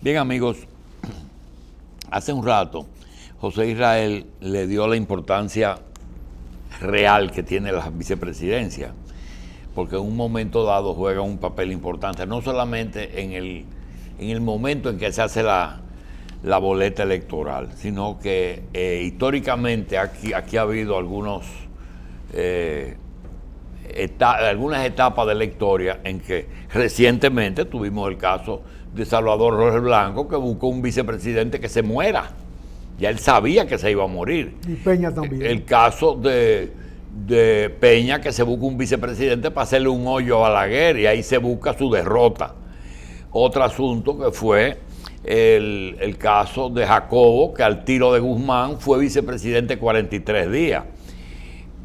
Bien, amigos, hace un rato José Israel le dio la importancia real que tiene la vicepresidencia, porque en un momento dado juega un papel importante, no solamente en el momento en que se hace la boleta electoral, sino que históricamente aquí ha habido algunas etapas de la historia en que recientemente tuvimos el caso de Salvador Roger Blanco, que buscó un vicepresidente que se muera. Ya él sabía que se iba a morir. Y Peña también. El caso de Peña, que se busca un vicepresidente para hacerle un hoyo a Balaguer, y ahí se busca su derrota. Otro asunto que fue el caso de Jacobo, que al tiro de Guzmán fue vicepresidente 43 días.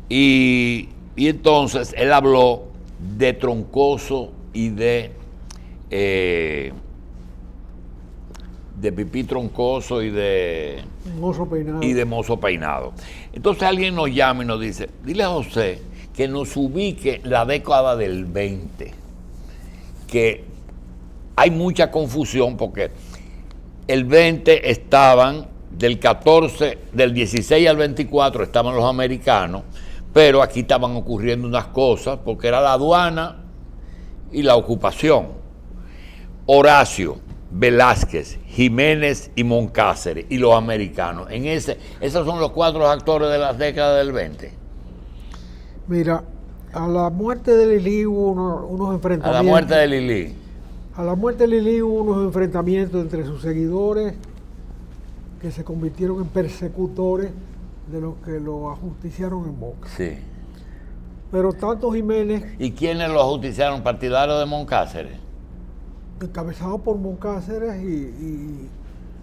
Y entonces él habló de Troncoso y de Pipí Troncoso y de Mozo Peinado. Entonces alguien nos llama y nos dice, dile a José que nos ubique la década del 20, que hay mucha confusión porque el 20 estaban del 16 al 24 estaban los americanos, pero aquí estaban ocurriendo unas cosas porque era la aduana y la ocupación. Horacio, Velázquez, Jiménez y Moncáceres y los americanos. Esos son los 4 actores de las décadas del 20. Mira, a la muerte de Lili hubo unos enfrentamientos. A la muerte de Lili. A la muerte de Lili hubo unos enfrentamientos entre sus seguidores que se convirtieron en persecutores de los que lo ajusticiaron en Moca. Sí. Pero tanto Jiménez... ¿Y quiénes lo ajusticiaron? ¿Partidarios de Moncáceres? Encabezado por Moncáceres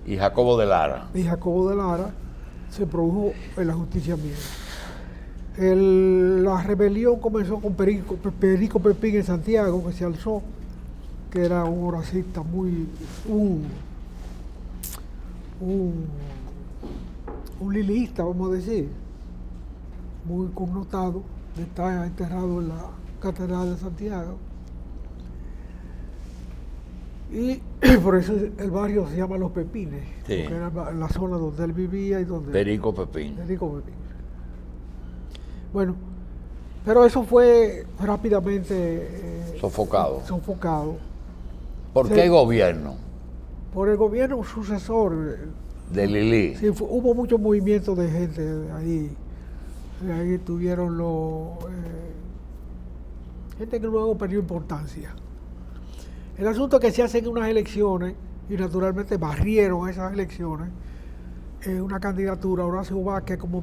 y Jacobo de Lara. Y Jacobo de Lara, se produjo el ajusticiamiento. La rebelión comenzó con Perico Pepín en Santiago, que se alzó, que era un horacista un lilista, vamos a decir, muy connotado, está enterrado en la Catedral de Santiago. Y por eso el barrio se llama Los Pepines, sí, porque era la zona donde él vivía y donde... Perico Pepín. Bueno, pero eso fue rápidamente... sofocado. ¿Por Sí. qué gobierno? Por el gobierno sucesor. De Lili. Sí, hubo mucho movimiento de gente ahí. Ahí tuvieron gente que luego perdió importancia. El asunto es que se hacen unas elecciones y naturalmente barrieron esas elecciones una candidatura, Horacio Vázquez como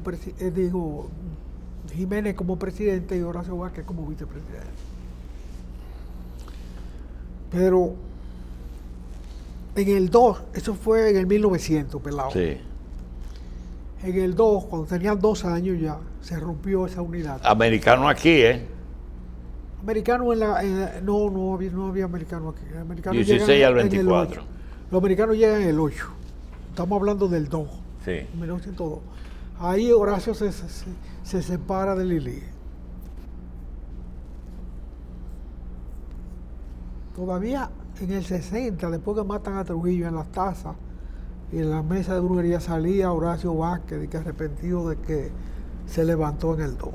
Jiménez como presidente y Horacio Vázquez como vicepresidente. Pero en el 2, eso fue en el 1900, pelado. Sí. En el 2, cuando tenían 2 años ya, se rompió esa unidad. Americano aquí, Americano no había americano aquí. 16 al 24. Los americanos llegan en el 8. Estamos hablando del 2. Sí. 1902. Ahí Horacio se separa de Lili. Todavía en el 60, después que matan a Trujillo en las tazas y en la mesa de brujería, salía Horacio Vázquez, de que arrepentido de que se levantó en el 2.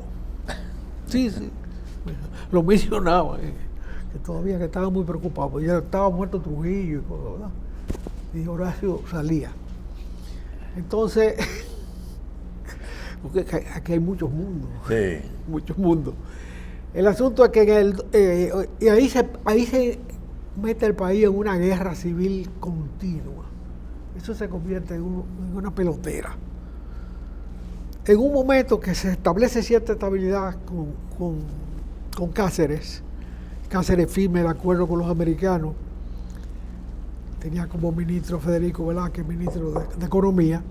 Sí. Lo mencionaba, que todavía que estaba muy preocupado, porque ya estaba muerto Trujillo y cosas, ¿verdad? Y Horacio salía. Entonces, porque aquí hay muchos mundos. Sí. Muchos mundos. El asunto es que y ahí se mete el país en una guerra civil continua. Eso se convierte en una pelotera. En un momento que se establece cierta estabilidad con Cáceres firme el acuerdo con los americanos, tenía como ministro Federico Velázquez, ministro de Economía,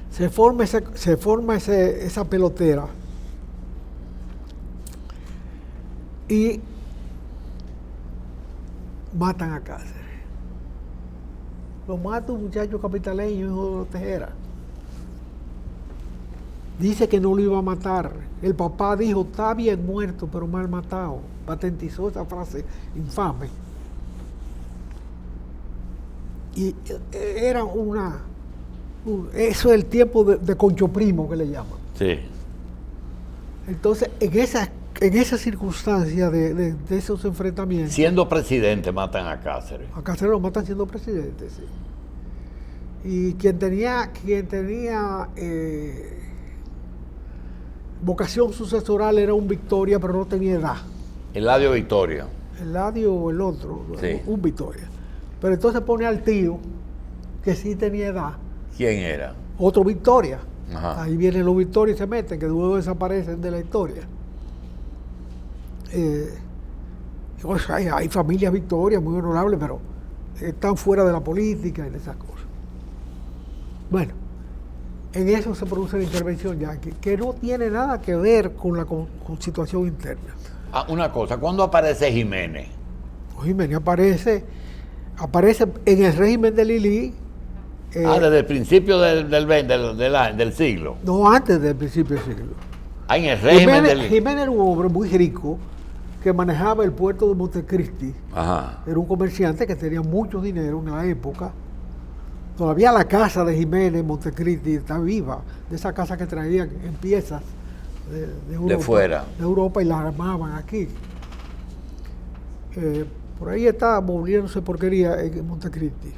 se forma esa pelotera y matan a Cáceres. Lo mata un muchacho capitaleño, hijo de Tejera. Dice que no lo iba a matar. El papá dijo, está bien muerto, pero mal matado. Patentizó esa frase infame. y era eso es el tiempo de Concho Primo que le llaman. Sí. Entonces, en esa circunstancia de esos enfrentamientos. Siendo presidente matan a Cáceres. A Cáceres lo matan siendo presidente, sí. Y quien tenía vocación sucesoral era un Victoria, pero no tenía edad. Eladio Victoria. Eladio o el otro, sí. Un Victoria. Pero entonces pone al tío, que sí tenía edad. ¿Quién era? Otro Victoria. Ajá. Ahí vienen los Victoria y se meten, que luego desaparecen de la historia. Hay familias Victoria muy honorables, pero están fuera de la política y de esas cosas. Bueno, en eso se produce la intervención yanqui, que no tiene nada que ver con la con situación interna. Una cosa, ¿cuándo aparece Jiménez? Jiménez aparece en el régimen de Lili. Desde el principio del siglo. No, antes del principio del siglo. En el régimen de Lili. Jiménez era un hombre muy rico que manejaba el puerto de Montecristi. Ajá. Era un comerciante que tenía mucho dinero en la época. Todavía la casa de Jiménez en Montecristi está viva, de esa casa que traían en piezas de Europa, de fuera. De Europa, y la armaban aquí. Por ahí está moviéndose porquería en Montecristi.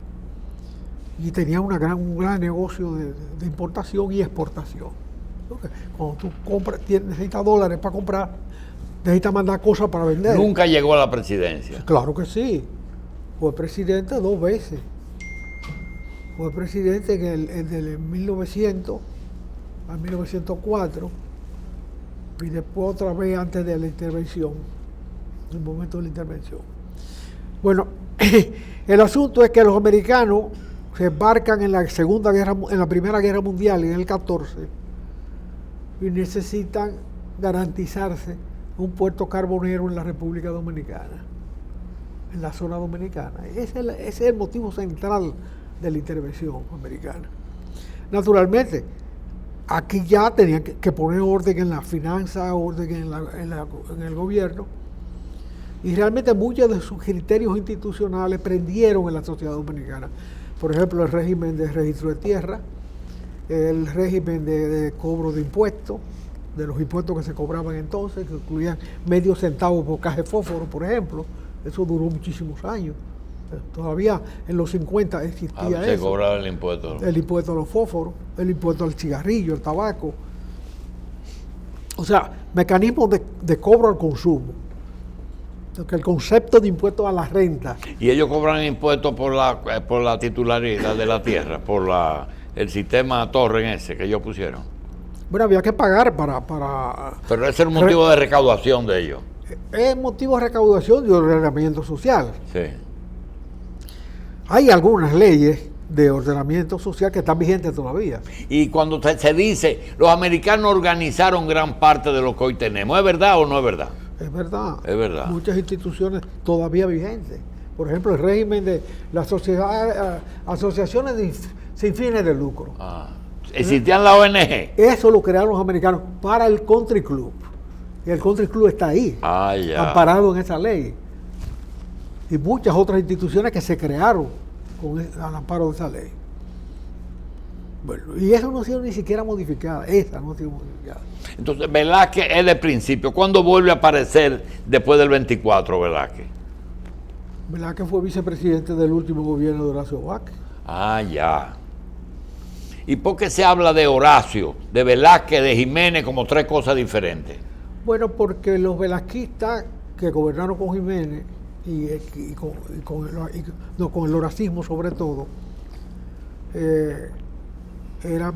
Y tenía un gran negocio de importación y exportación. Porque cuando tú necesitas dólares para comprar, necesitas mandar cosas para vender. Nunca llegó a la presidencia. Claro que sí. Fue presidente 2 veces. Fue presidente en el 1900 a 1904 y después otra vez antes de la intervención, en el momento de la intervención. Bueno, el asunto es que los americanos se embarcan en la Primera Guerra Mundial en el 14 y necesitan garantizarse un puerto carbonero en la República Dominicana, en la zona dominicana. Ese es el motivo central de la intervención americana. Naturalmente, aquí ya tenían que poner orden en la finanza, orden en el gobierno, y realmente muchos de sus criterios institucionales prendieron en la sociedad dominicana. Por ejemplo, el régimen de registro de tierra, el régimen de cobro de impuestos, de los impuestos que se cobraban entonces, que incluían medio centavo por caja de fósforo, por ejemplo. Eso duró muchísimos años. Todavía en los 50 existía eso. Se cobraba el impuesto. El impuesto a los fósforos, el impuesto al cigarrillo, el tabaco. O sea, mecanismos de cobro al consumo. Porque el concepto de impuesto a la renta. Y ellos cobran impuestos por la titularidad de la tierra, por el sistema Torre ese que ellos pusieron. Bueno, había que pagar para Pero ese es el motivo de recaudación de ellos. Es motivo de recaudación y ordenamiento social. Sí. Hay algunas leyes de ordenamiento social que están vigentes todavía. Y cuando se dice, los americanos organizaron gran parte de lo que hoy tenemos, ¿es verdad o no es verdad? Es verdad. Es verdad. Muchas instituciones todavía vigentes. Por ejemplo, el régimen de las asociaciones sin fines de lucro. ¿Existían la ONG? Eso lo crearon los americanos para el Country Club. Y el Country Club está ahí, amparado en esa ley. Y muchas otras instituciones que se crearon al amparo de esa ley. Bueno, y eso no ha sido ni siquiera modificada. Esa no ha sido modificada. Entonces, Velázquez es del principio. ¿Cuándo vuelve a aparecer después del 24, Velázquez? Velázquez fue vicepresidente del último gobierno de Horacio Vázquez. Ya. ¿Y por qué se habla de Horacio, de Velázquez, de Jiménez como tres cosas diferentes? Bueno, porque los velazquistas que gobernaron con Jiménez y con el horacismo sobre todo, era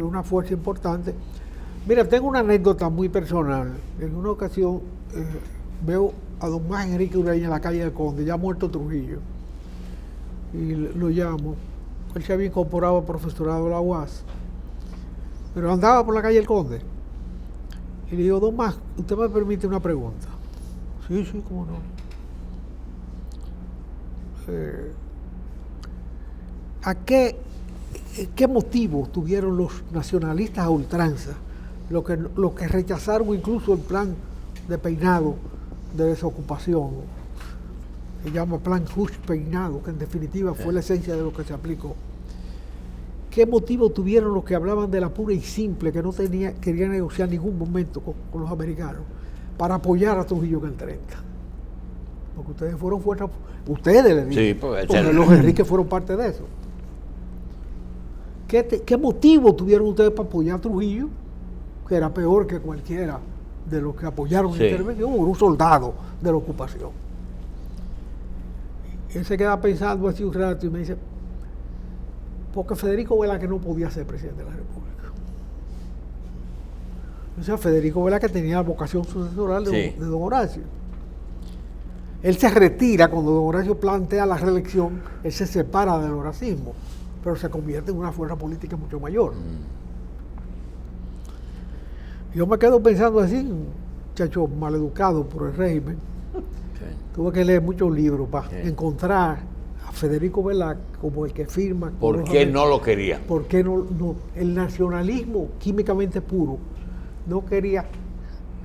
una fuerza importante. Mira, tengo una anécdota muy personal. En una ocasión veo a don Más Enrique Ureña en la calle del Conde, ya muerto Trujillo, y lo llamo. Él se había incorporado al profesorado de la UAS, pero andaba por la calle del Conde. Y le digo, don Más, ¿usted me permite una pregunta? Sí, cómo no. ¿Qué motivo tuvieron los nacionalistas a ultranza, los que rechazaron incluso el plan de Peinado de desocupación se llama Plan Hughes Peinado, que en definitiva fue la esencia de lo que se aplicó. ¿Qué motivo tuvieron los que hablaban de la pura y simple, que no querían negociar en ningún momento con los americanos, para apoyar a Trujillo en el 30? Porque ustedes fueron fuerzas, ustedes le digo, sí, porque los Enríquez fueron parte de eso. ¿Qué motivo tuvieron ustedes para apoyar a Trujillo, que era peor que cualquiera de los que apoyaron la intervención, un soldado de la ocupación? Él se queda pensando así un rato y me dice, porque Federico Velázquez no podía ser presidente de la República. O sea, Federico Velázquez tenía la vocación sucesoral de don Horacio. Él se retira cuando don Horacio plantea la reelección, él se separa del horacismo, pero se convierte en una fuerza política mucho mayor. Yo me quedo pensando así, un muchacho maleducado por el régimen. Tuve que leer muchos libros para encontrar a Federico Velázquez como el que firma. ¿Por qué no lo quería? Porque el nacionalismo químicamente puro no quería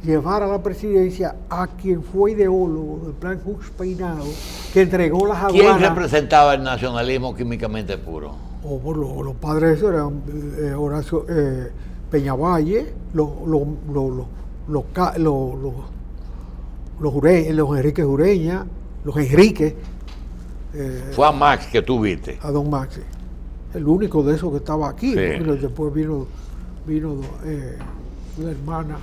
llevar a la presidencia a quien fue ideólogo del Plan Hughes Peinado, que entregó las aduanas. ¿Quién representaba el nacionalismo químicamente puro? Los padres eran Horacio Peñavalle, los Enríquez Ureña, los Enríquez. Fue a Max que tú viste. A don Max, el único de esos que estaba aquí. Después vino la hermana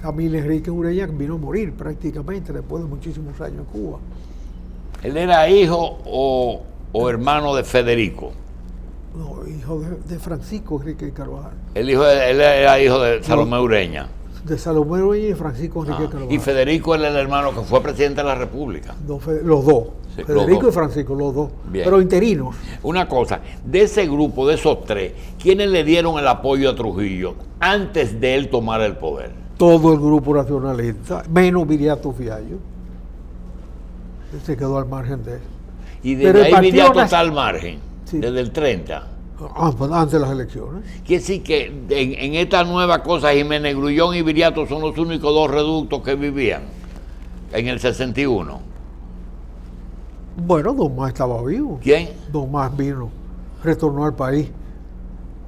Camila Enríquez Ureña, que vino a morir prácticamente después de muchísimos años en Cuba. ¿Él era hijo o hermano de Federico? No, hijo de Francisco Enrique Carvajal. Él era hijo de Salomé Ureña. De Salomé Ureña y Francisco Enrique Carvajal. Y Federico era el hermano que fue presidente de la República. Los dos. Sí, Federico y Francisco, los dos. Bien. Pero interinos. Una cosa, de ese grupo, de esos tres, ¿quiénes le dieron el apoyo a Trujillo antes de él tomar el poder? Todo el grupo nacionalista, menos Viriato Fiallo. Él se quedó al margen de eso. Y desde ahí Viriato está al margen, desde el 30. Antes de las elecciones. Quiere decir que en esta nueva cosa Jiménez Grullón y Viriato son los únicos dos reductos que vivían en el 61. Bueno, Don Más estaba vivo. ¿Quién? Don Más vino, retornó al país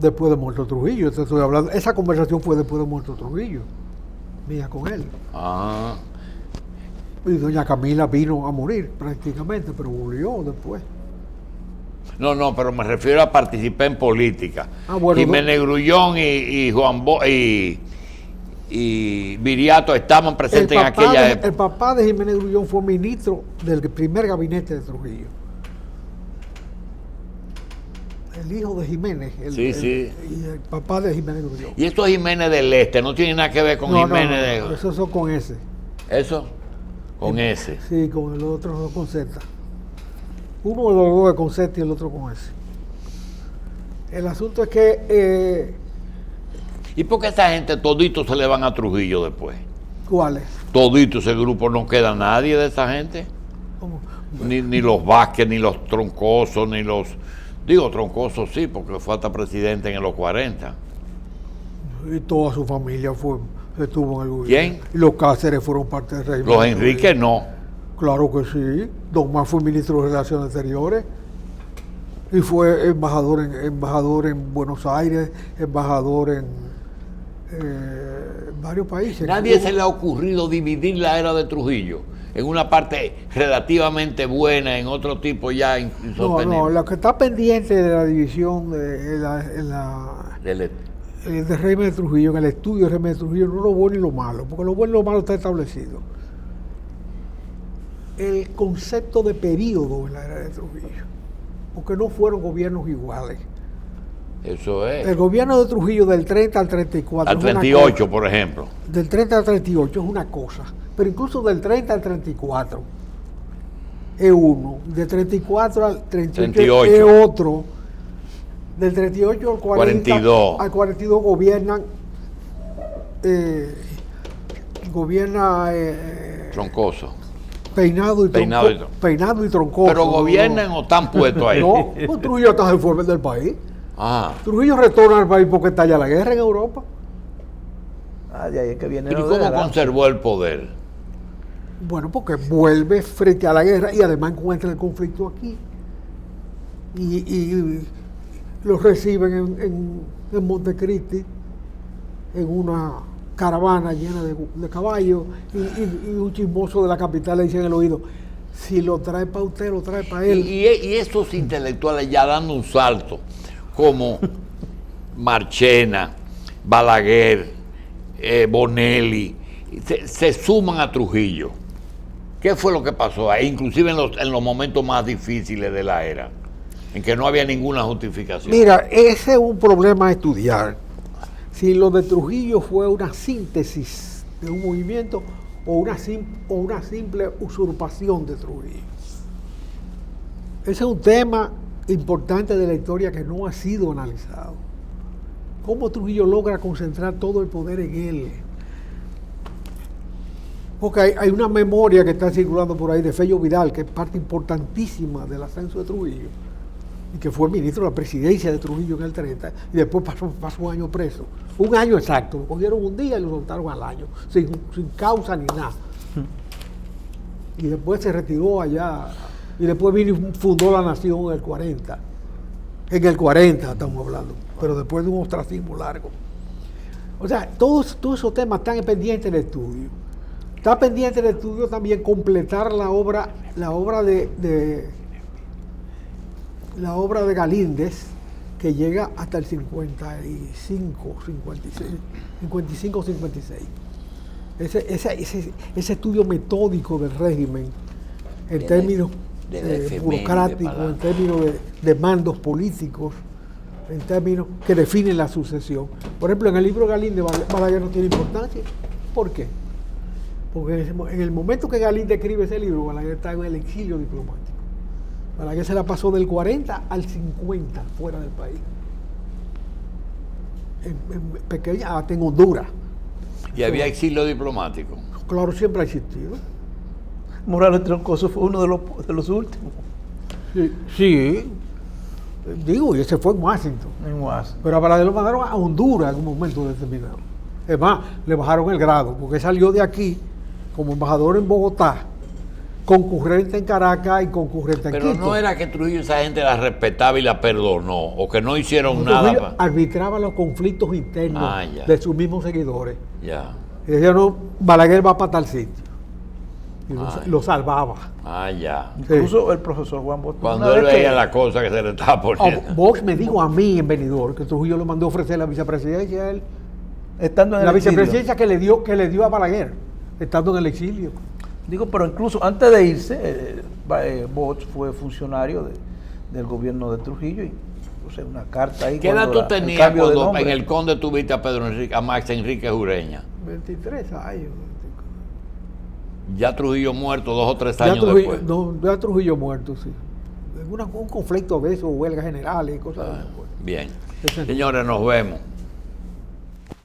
después de muerto Trujillo. Estoy hablando, esa conversación fue después de muerto Trujillo. Mía con él. Y doña Camila vino a morir prácticamente, pero volvió después. No, pero me refiero a participar en política. Bueno, Jiménez Grullón y Viriato estaban presentes en aquella época. El papá de Jiménez Grullón fue ministro del primer gabinete de Trujillo. El hijo de Jiménez. Y el papá de Jiménez Grullón. Y estos Jiménez del Este no tienen nada que ver con Jiménez de... Eso son con S. ¿Eso? Con S. Sí, con el otro no con Z. Uno de los dos es con Z y el otro con S. El asunto es que... ¿Y por qué esta gente toditos se le van a Trujillo después? ¿Cuáles? Todito ese grupo, no queda nadie de esa gente. ¿Cómo? Ni los Vázquez, ni los Troncosos, ni los... Digo, Troncosos sí, porque fue hasta presidente en los 40. Y toda su familia estuvo en el gobierno. ¿Quién? Y los Cáceres fueron parte del régimen. Los Enríquez no. Claro que sí. Don Más fue ministro de Relaciones Exteriores y fue embajador en Buenos Aires, embajador en varios países. Nadie se le ha ocurrido dividir la era de Trujillo en una parte relativamente buena, en otro tipo ya insostenible. No, lo que está pendiente de la división del régimen de Trujillo, en el estudio del régimen de Trujillo, no lo bueno y lo malo, porque lo bueno y lo malo está establecido. El concepto de periodo en la era de Trujillo, porque no fueron gobiernos iguales. Eso es. El gobierno de Trujillo del 30 al 34. Al 38, por ejemplo. Del 30 al 38 es una cosa, pero incluso del 30 al 34 es uno, del 34 al 38 es otro, del 38 al 42. Al 42 gobierna Troncoso. Peinado y Troncoso. ¿Pero gobiernan o están puestos ahí? No, pues Trujillo está en el del país. Trujillo retorna al país porque estalla la guerra en Europa. De ahí es que viene. ¿Y cómo conservó el poder? Bueno, porque vuelve frente a la guerra y además encuentra el conflicto aquí. Y los reciben en Montecristi, en una caravana llena de caballos, y un chismoso de la capital le dice en el oído: si lo trae para usted, lo trae para él. Y esos intelectuales ya dando un salto, como Marchena, Balaguer, Bonelli, se suman a Trujillo. ¿Qué fue lo que pasó ahí? Inclusive en los momentos más difíciles de la era, en que no había ninguna justificación. Mira, ese es un problema a estudiar. Si lo de Trujillo fue una síntesis de un movimiento o una simple usurpación de Trujillo. Ese es un tema importante de la historia que no ha sido analizado. ¿Cómo Trujillo logra concentrar todo el poder en él? Porque hay una memoria que está circulando por ahí de Fello Vidal, que es parte importantísima del ascenso de Trujillo, y que fue ministro de la presidencia de Trujillo en el 30, y después pasó un año preso. Un año exacto, lo cogieron un día y lo soltaron al año, sin causa ni nada. Y después se retiró allá, y después vino y fundó la nación en el 40. En el 40 estamos hablando, pero después de un ostracismo largo. O sea, todos esos temas están pendientes del estudio. Está pendiente del estudio también completar la obra de Galíndez, que llega hasta el 55, 56. Ese estudio metódico del régimen, en términos burocráticos, en términos de mandos políticos, en términos que definen la sucesión. Por ejemplo, en el libro Galíndez, Balaguer no tiene importancia. ¿Por qué? Porque en el momento que Galíndez escribe ese libro, Balaguer está en el exilio diplomático. Balaguer se la pasó del 40 al 50 fuera del país. Hasta en Honduras. ¿Y había exilio diplomático? Claro, siempre ha existido. Morales Troncoso fue uno de los últimos. Sí. Digo, y ese fue en Washington. Pero a Balaguer lo mandaron a Honduras en un momento determinado. Es más, le bajaron el grado, porque salió de aquí como embajador en Bogotá, concurrente en Caracas y concurrente en Quito. Pero no era que Trujillo esa gente la respetaba y la perdonó, o que no hicieron nada. Arbitraba los conflictos internos de sus mismos seguidores. Ya. Y decía: no, Balaguer va para tal sitio. Y lo salvaba. Ya. Incluso el profesor Juan Bosch. Cuando él veía la cosa que se le estaba poniendo. Bosch me dijo a mí en Benidorm que Trujillo le mandó a ofrecer la vicepresidencia a él. Estando en la el vicepresidencia que le dio a Balaguer, estando en el exilio. Digo, pero incluso antes de irse, Bosch fue funcionario del gobierno de Trujillo y puse una carta ahí. ¿Qué edad tú tenías cuando en el Conde tuviste a Max Enrique Jureña? 23 años. Ya Trujillo muerto 2 o 3 años después. No, ya Trujillo muerto, sí. Un conflicto de eso, huelgas generales y cosas así. Bien. Señores, nos vemos.